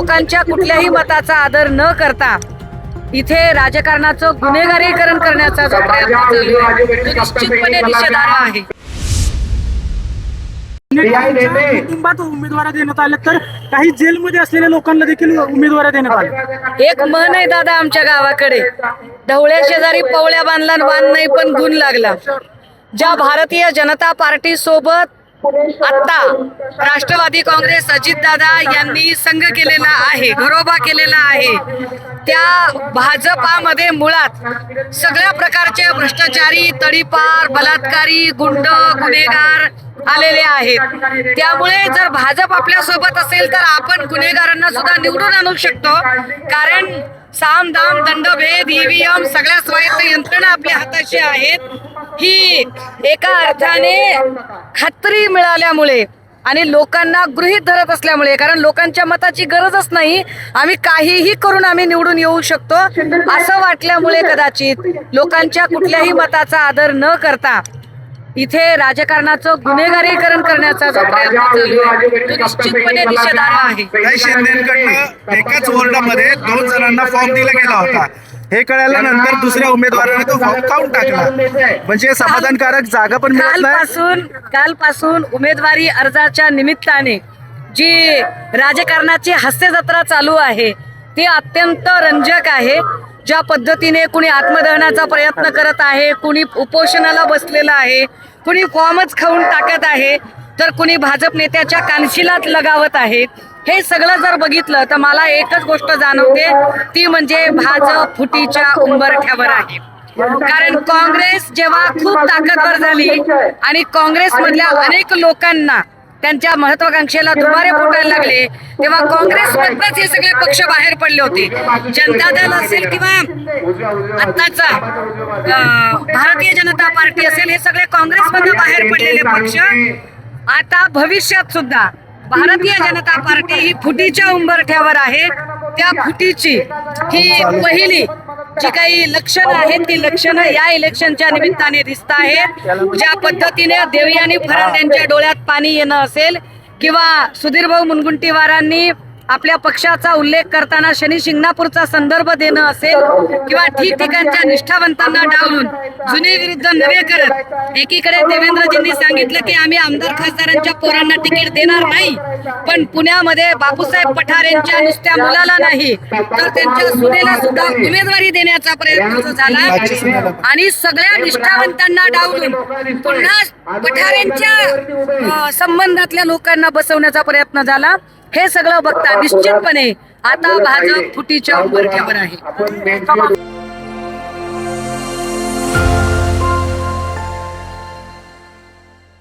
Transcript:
लोकांच्या कुठल्याही मताचा आदर न करता इथे राजकारणाचं गुन्हेगारीकरण करण्याचा जो प्रयत्न चालू आहे तो निश्चितपणे निषेधार्ह आहे. कुटुंबात उमेदवार देण्यात आले तर काही जेलमध्ये असलेल्या लोकांना देखील उमेदवार देण्यात आले. एक म्हण आहे दादा आमच्या गावाकडे, ढवळ्या शेजारी पवळ्या बांधला बांध नाही पण गुण लागला. ज्या भारतीय जनता पार्टी सोबत आता राष्ट्रवादी काँग्रेस अजितदादा यांनी संघ केलेला आहे, घरोबा केलेला आहे, त्या भाजपामध्ये मुळात सगळ्या प्रकारचे भ्रष्टाचारी, तडीपार, बलात्कारी, गुंड, गुन्हेगार आलेले आहेत. त्यामुळे जर भाजप आपल्या सोबत असेल तर आपण गुन्हेगारांना सुद्धा निवडून आणू शकतो. कारण साम दाम दंडभेद ईव्हीएम सगळ्या स्वायत्त यंत्रणा आपल्या हाताशी आहेत. ही एका अर्थाने खात्री मिळाल्यामुळे आणि लोकांना गृहीत धरत असल्यामुळे, कारण लोकांच्या मताची गरजच नाही, आम्ही काहीही करून आम्ही निवडून येऊ शकतो असं वाटल्यामुळे कदाचित लोकांच्या कुठल्याही मताचा आदर न करता इथे राजकारणाचं गुन्हेगारीकरण करण्याचा जो प्रयत्न चालू आहे तो निश्चितपणे निषेधार्ह आहे. काही शिंदेकडनं एकाच वॉर्डामध्ये 2 जणांना फॉर्म दिला गेला होता. हे कळाल्यानंतर दुसऱ्या उमेदवाराने तो फॉर्म काढून टाकला. म्हणजे समाधानकारक जागा पण मिळत नाही. कालपासून उमेदवारी अर्जाच्या निमित्ताने जी राजकारणाची हास्य जत्रा चालू आहे ती अत्यंत रंजक आहे. ज्या पद्धतीने कुणी आत्मदहनाचा प्रयत्न करत आहे, कुणी उपोषणाला बसलेलं आहे, कुणी फॉर्मच खाऊन टाकत आहे, तर कुणी भाजप नेत्याच्या कानशिलात लगावत आहे. हे सगळं जर बघितलं तर मला एकच गोष्ट जाणवते, ती म्हणजे भाजप फुटीच्या उंबरठ्यावर आहे. कारण काँग्रेस जेव्हा खूप ताकदवर झाली आणि काँग्रेसमधल्या अनेक लोकांना त्यांच्या महत्वाकांक्षेला दुबारे फुटायला लागले तेव्हा काँग्रेसमधनच हे सगळे पक्ष बाहेर पडले होते. जनता दल असेल किंवा आत्ताचा भारतीय जनता पार्टी असेल, हे सगळे काँग्रेसमधून बाहेर पडलेले पक्ष आता भविष्यात सुद्धा भारतीय जनता पार्टी ही फुटीच्या उंबरठ्यावर आहे. त्या फुटीची ही पहिली जी काही लक्षणं आहेत ती लक्षणं या इलेक्शनच्या निमित्ताने दिसत आहेत. ज्या पद्धतीने देवयानी फरांद्यांच्या डोळ्यात पाणी येणं असेल किंवा सुधीरभाऊ मुनगंटीवारांनी आपल्या पक्षाचा उल्लेख करताना शनी शिंगणापूरचा संदर्भ देणं असेल किंवा ठिकठिकाणच्या निष्ठावंतांना डावलून जुने विरुद्ध नवे करत एकीकडे देवेंद्रजींनी सांगितलं की आम्ही आमदार खासदारांच्या पोरांना तिकीट देणार नाही, पण पुण्यामध्ये बापूसाहेब पठारेंच्या नुसत्या मुलाला नाही तर त्यांच्या सुनेला सुद्धा उमेदवारी देण्याचा प्रयत्न झाला आणि सगळ्या निष्ठावंतांना डावलून पुन्हा पठारेंच्या संबंधातल्या लोकांना बसवण्याचा प्रयत्न झाला. हे सगळं बघता निश्चितपणे आता भाजप फुटीच्या उंबरठ्यावर आहे.